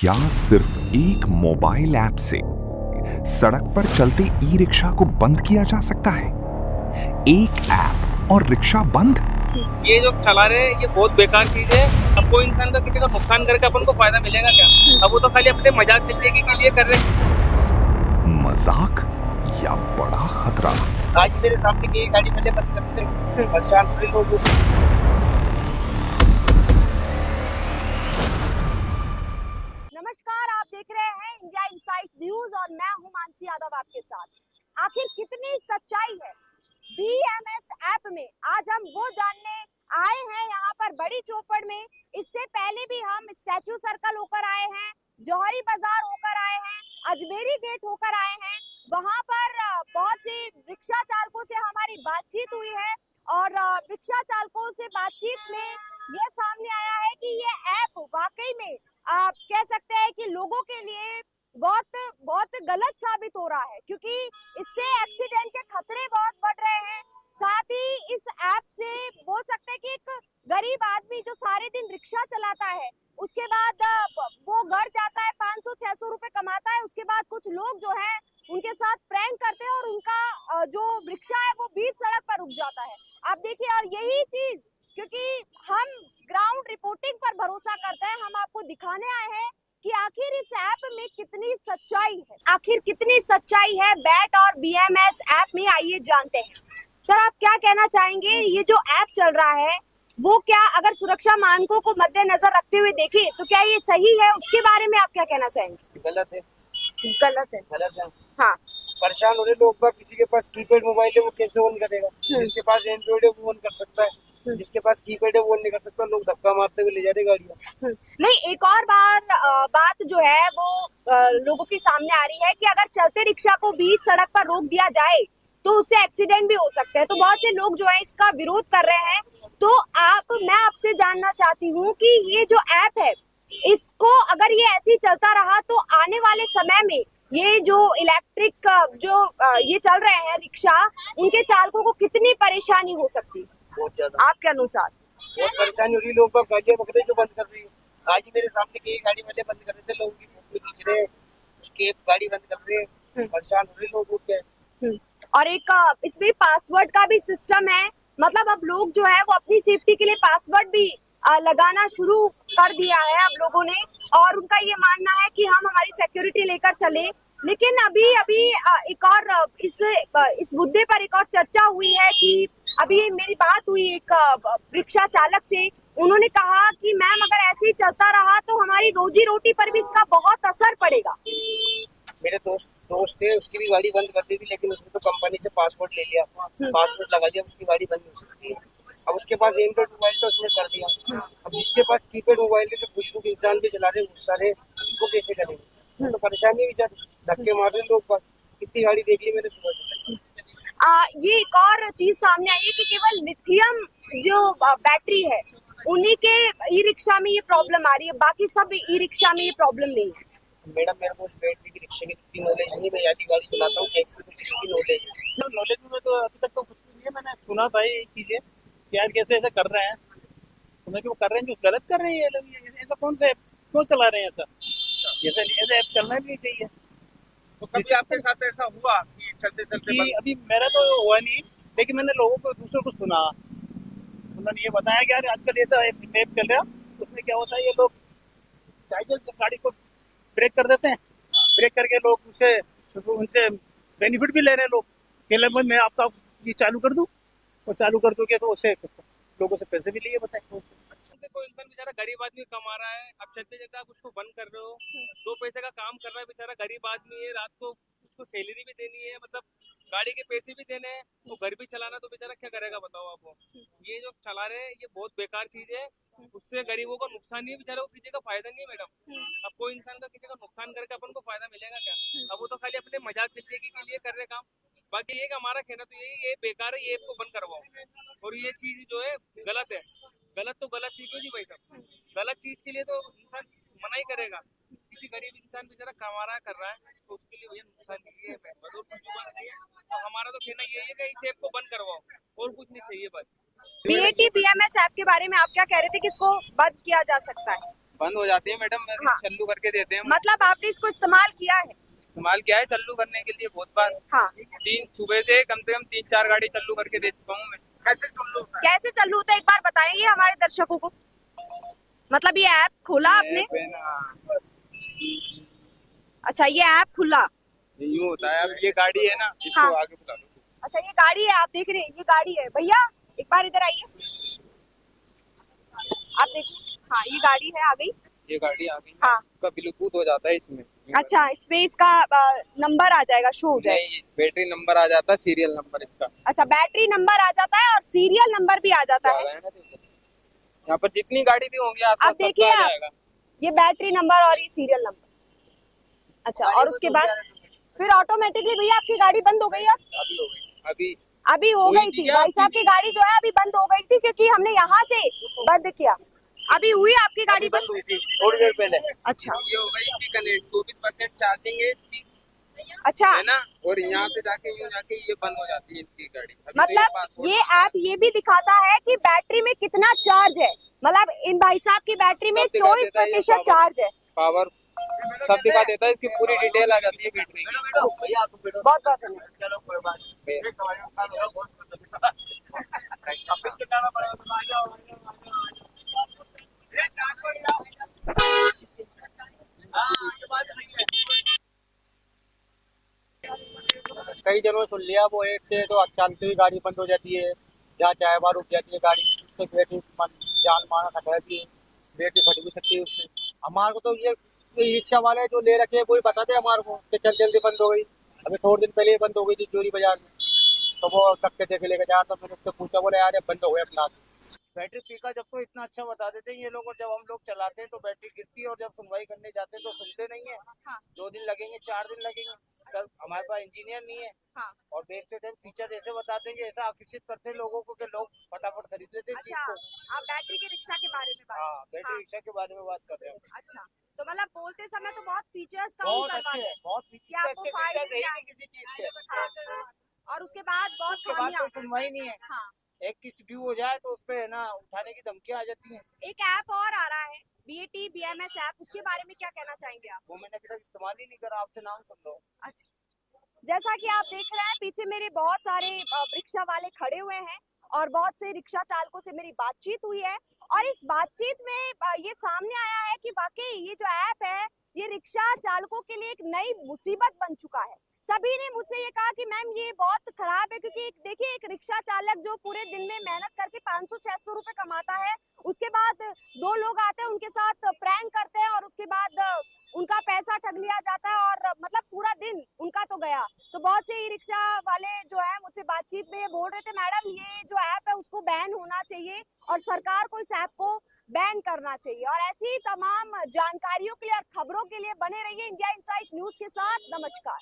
क्या सिर्फ एक मोबाइल ऐप से सड़क पर चलते ई रिक्शा को बंद किया जा सकता है? एक ऐप और रिक्शा बंद? ये जो चला रहे हैं ये बहुत बेकार चीज है। अब कोई इंसान का किसी का नुकसान करके अपन को फायदा मिलेगा क्या? अब वो तो खाली अपने मजाक जिंदगी के लिए कर रहे हैं। मजाक या बड़ा खतरा? आज मेरे सामने की गाड़ी पहले बंद कर देते, परेशान हो रहे लोग। नमस्कार, आप देख रहे हैं इंडिया इनसाइट न्यूज और मैं हूं मानसी यादव आपके साथ। आखिर कितनी सच्चाई है बीएमएस ऐप में, आज हम वो जानने आए हैं यहाँ पर बड़ी चौपड़ में। इससे पहले भी हम स्टैचू सर्कल होकर आए हैं, जौहरी बाजार होकर आए हैं, अजमेरी गेट होकर आए हैं। वहाँ पर बहुत सी रिक्शा चालकों से हमारी बातचीत हुई है और रिक्शा चालकों से बातचीत में ये सामने आया है कि ये ऐप वाकई में आप कह सकते हैं कि लोगों के लिए बहुत बहुत गलत साबित हो रहा है, क्योंकि इससे एक्सीडेंट के खतरे बहुत बढ़ रहे हैं। साथ ही इस ऐप से बोल सकते हैं कि एक गरीब आदमी जो सारे दिन रिक्शा चलाता है, उसके बाद वो घर जाता है, 500-600 रुपए कमाता है, उसके बाद कुछ लोग जो है उनके साथ प्रैंक करते हैं और उनका जो रिक्शा है वो बीच सड़क पर रुक जाता है। आप देखिए, और यही चीज क्योंकि हम ग्राउंड रिपोर्टिंग पर भरोसा करते हैं, हम आपको दिखाने आए हैं कि आखिर इस ऐप में कितनी सच्चाई है। आखिर कितनी सच्चाई है बैट और बीएमएस ऐप में, आइए जानते हैं। सर, आप क्या कहना चाहेंगे, ये जो ऐप चल रहा है वो क्या अगर सुरक्षा मानकों को मद्देनजर रखते हुए देखें तो क्या ये सही है? उसके बारे में आप क्या कहना चाहेंगे? गलत है, गलत है। गलत है। हाँ, परेशान हो रहे लोग बाग। किसी के पास कीपैड मोबाइल है वो कैसे ऑन करेगा? जिसके पास एंड्रॉइड है वो ऑन कर सकता है, जिसके पास कीपैड है वो नहीं कर सकता। लोग धक्का मारते हुए ले जा रहे गाड़ियाँ। नहीं, एक और बात जो है वो लोगों के सामने आ रही है कि अगर चलते रिक्शा को बीच सड़क पर रोक दिया जाए तो उससे एक्सीडेंट भी हो सकते हैं। तो बहुत से लोग जो है इसका विरोध कर रहे हैं। तो मैं आपसे जानना चाहती हूँ कि ये जो ऐप है, इसको अगर ये ऐसे ही चलता रहा तो आने वाले समय में ये जो इलेक्ट्रिक ये चल रहे हैं रिक्शा, उनके चालकों को कितनी परेशानी हो सकती है बहुत ज्यादा। आपके अनुसार? बहुत परेशानी हो रही है। लोग बाग गाड़ियाँ पकड़े जो बंद कर रही है। आज ही मेरे सामने की गाड़ी पहले बंद कर रहे थे, लोगों की फोटो खींच रहे, उसके गाड़ी बंद कर रहे, परेशान हो रहे लोग उठ के। और एक इसमें पासवर्ड का भी सिस्टम है, मतलब अब लोग जो है वो अपनी सेफ्टी के लिए पासवर्ड भी लगाना शुरू कर दिया है अब लोगों ने, और उनका ये मानना है कि हम हमारी सिक्योरिटी लेकर चले। लेकिन अभी एक और इस मुद्दे पर एक और चर्चा हुई है कि अभी मेरी बात हुई एक रिक्शा चालक से। उन्होंने कहा कि मैम, अगर ऐसे ही चलता रहा तो हमारी रोजी रोटी पर भी इसका बहुत असर पड़ेगा। मेरे दोस्त थे, उसकी भी गाड़ी बंद कर दी थी, लेकिन उसने तो कंपनी से पासवर्ड ले लिया, पासवर्ड लगा दिया, उसकी गाड़ी बंद हो सकती है। अब उसके पास एंड्रॉइड मोबाइल तो उसने कर दिया। अब जिसके पास कीपैड मोबाइल है, तो बुजुर्ग इंसान भी चला रहे, गुस्सा रहे, वो कैसे करेंगे? तो परेशानी भी ज्यादा, धक्के मार रहे लोग पास। कितनी गाड़ी देख ली मैंने सुबह से। ये एक और चीज सामने आई है कि केवल लिथियम जो बैटरी है उन्हीं के ई रिक्शा में ये प्रॉब्लम आ रही है, बाकी सब ई रिक्शा में ये प्रॉब्लम नहीं है। मैडम, मेरे को उस बैटरी की रिक्शे की इतनी नॉलेज नहीं, मैं यादी गाड़ी चलाता हूँ, एक से कुछ इसकी नॉलेज है। नॉलेज में तो अभी तक तो कुछ नहीं है। मैंने सुना था ये चीजें कि यार कैसे ऐसा कर रहे हैं, तो मैं जो कर रहे हैं, जो गलत कर रहे हैं ये लोग। ऐसा कौन सा ऐप क्यों चला रहे हैं? ऐसा ऐसा ऐप चलना भी नहीं चाहिए। तो कभी आपके साथ ऐसा हुआ कि चलते चलते कि अभी मेरा तो हुआ नहीं, लेकिन मैंने लोगों को दूसरों को सुना, उन्होंने ये बताया कि यार आजकल ऐसा ऐप चल रहा, उसमें क्या होता है, ये लोग गाड़ी को ब्रेक कर देते हैं, ब्रेक करके लोग उनसे बेनिफिट भी ले रहे हैं लोग कि मैं आपका ये चालू कर दूं, और चालू कर दोगे तो उससे लोगों से पैसे भी लिए बताए। कोई इंसान बेचारा गरीब आदमी कमा रहा है, अब चलते चलते आप उसको बंद कर रहे हो। 2 पैसे का काम कर रहा है बेचारा, गरीब आदमी है, रात को उसको सैलरी भी देनी है, मतलब गाड़ी के पैसे भी देने हैं, तो घर भी चलाना, तो बेचारा क्या करेगा बताओ आपको? ये जो चला रहे हैं ये बहुत बेकार चीज है। उससे गरीबों को नुकसान नहीं है, बेचारा को किसी का फायदा नहीं है मैडम। अब कोई इंसान का किसी का नुकसान करके अपन को फायदा मिलेगा क्या? अब वो तो खाली अपने मजाक जिंदगी के लिए कर रहे काम। बाकी ये हमारा कहना तो यही, ये बेकार है, ये ऐप को बंद करवाओ। और ये चीज जो है गलत है। गलत तो गलत ही क्यों जी भाई साहब? गलत चीज के लिए तो इंसान मना ही करेगा। किसी गरीब इंसान बेचारा कमा रहा कर रहा है, तो उसके लिए भैया नुकसान के लिए है। तो हमारा तो कहना यही है कि इस ऐप को बंद करवाओ और कुछ नहीं चाहिए बस। बीएटी बीएमएस ऐप के बारे में आप क्या कह रहे थे कि इसको बंद किया जा सकता है? बंद हो जाती है मैडम, हाँ। चालू करके देते हैं। मतलब आपने इसको इस्तेमाल किया है? इस्तेमाल किया है चालू करने के लिए बहुत बार। हाँ। सुबह से कम 3-4 गाड़ी चालू करके दे चुका हूँ मैं। कैसे चालू होता है? कैसे चालू होता है एक बार बताएंगे हमारे दर्शकों को। मतलब ये ऐप खोला आपने? अच्छा, ये ऐप खुला। यूँ होता है। अब ये गाड़ी है ना, इसको हाँ। आगे बुला लो। अच्छा, ये गाड़ी है, आप देख रहे हैं, ये गाड़ी है। भैया एक बार इधर आइए, आप देखिए। हाँ, ये गाड़ी है, आ गई। ये गाड़ी आ गई। हाँ। इसका ब्लूटूथ हो जाता है इसमें। अच्छा, इसमें इसका नंबर आ जाएगा, शो हो जाएगा। नहीं, बैटरी नंबर आ जाता है, सीरियल नंबर इसका। अच्छा, बैटरी नंबर आ जाता है और सीरियल नंबर भी आ जाता है। यहाँ पर जितनी गाड़ी भी होंगी आसपास आप देखिए, सबका आ आप जाएगा। ये बैटरी नंबर और ये सीरियल नंबर। अच्छा, और उसके बाद फिर ऑटोमेटिकली भैया आपकी गाड़ी बंद हो गई है? अभी हो गई। अभी अभी हो हुई गई थी थी क्या भाई आपकी? साहब की गाड़ी जो है अभी बंद हो गई थी, क्योंकि हमने यहाँ से बंद किया। अभी हुई आपकी गाड़ी बंद हुई थी थोड़ी देर पहले। अच्छा। ये हो गई इसकी कनेक्ट, 24% चार्जिंग है इसकी, अच्छा, है ना। और यहाँ से जाके यूँ जाके ये बंद हो जाती है इसकी गाड़ी। अभी तो मतलब पासवर्ड ये ऐप ये भी दिखाता है कि बैटरी में कितना चार्ज है। मतलब इन भाई साहब की बैटरी में सब दिखा 24% देता है ये चार्ज है। पावर सब दिखा देता है, इसकी पूरी डिटेल आ जाती है बैटरी की। भैया आपको वीडियो बहुत बहुत धन्यवाद। चलो कोई बात नहीं। एक हमारे पास होगा, बहुत कुछ अब फिर चिल्लाना पड़ेगा, तुम आ जाओ, आ जाओ, आ जाओ, आ जाओ। ये काट को जाओ। हाँ, ये बात सही है। कई जगह सुन लिया वो एक से तो चलती हुई गाड़ी बंद हो जाती है, जहाँ चाहे वहाँ रुक जाती है गाड़ी, उससे बैटरी जान माना खतरा भी है, बैटरी फट भी सकती है उससे। हमारे को तो ये रिक्शा वाले जो ले रखे हैं कोई बताते हैं हमारे को कि चल जल्दी बंद हो गई। अभी थोड़े दिन पहले ही बंद हो गई थी चोरी बाजार में, तो वो टक्के देखे लेके जा, तो मैंने उससे पूछा, बोले यार ये बंद हो गया अपना। बैटरी पिकअप जब तो इतना अच्छा बता देते हैं ये लोग, और जब हम लोग चलाते हैं तो बैटरी गिरती है, और जब सुनवाई करने जाते हैं तो सुनते नहीं है। हाँ। 2 दिन लगेंगे, 4 दिन लगेंगे सर, हमारे पास इंजीनियर नहीं है। हाँ। और बेचते टाइम फीचर ऐसे बताते हैं कि ऐसा आकर्षित करते हैं लोगों को कि लोग फटाफट खरीद लेते हैं चीज अच्छा, को। आप बैटरी के रिक्शा के बारे में बात। हाँ, बैटरी हाँ। रिक्शा के बारे में बात कर रहे हैं। अच्छा, तो मतलब बोलते समय तो बहुत फीचर्स काउंट बहुत करवाते अच्छे हैं हैं, बहुत कि आपको अच्छे फायदे फीचर्स है ही क्या नहीं किसी चीज के। हाँ। और उसके बाद बहुत उसके बाद खामियां। कोई सुनवाई नहीं है। हाँ। एक किस्त ड्यू हो जाए तो उस पे ना उठाने की धमकियां आ जाती हैं। एक ऐप और आ रहा है, BAT BMS ऐप, उसके बारे में क्या कहना चाहेंगे आप? वो मैंने अभी तक इस्तेमाल ही नहीं करा, आपसे नाम सुन लो। अच्छा, जैसा कि आप देख रहे हैं पीछे मेरे बहुत सारे रिक्शा वाले खड़े हुए हैं और बहुत से रिक्शा चालकों से मेरी बातचीत हुई है, और इस बातचीत में ये सामने आया है कि वाकई ये जो ऐप है ये रिक्शा चालकों के लिए एक नई मुसीबत बन चुका है। सभी ने मुझसे ये कहा कि मैम ये बहुत खराब है, क्योंकि देखिए एक रिक्शा चालक जो पूरे दिन में मेहनत करके 500-600 रुपए कमाता है, उसके बाद 2 लोग आते हैं उनके साथ प्रैंक करते हैं और उसके बाद उनका पैसा ठग लिया जाता है, और मतलब पूरा दिन उनका तो गया। तो बहुत से ई रिक्शा वाले जो है मुझसे बातचीत में ये बोल रहे थे, मैडम ये जो ऐप है उसको बैन होना चाहिए और सरकार को इस ऐप को बैन करना चाहिए। और ऐसी तमाम जानकारियों के लिए और खबरों के लिए बने रहिए इंडिया इनसाइट न्यूज के साथ। नमस्कार।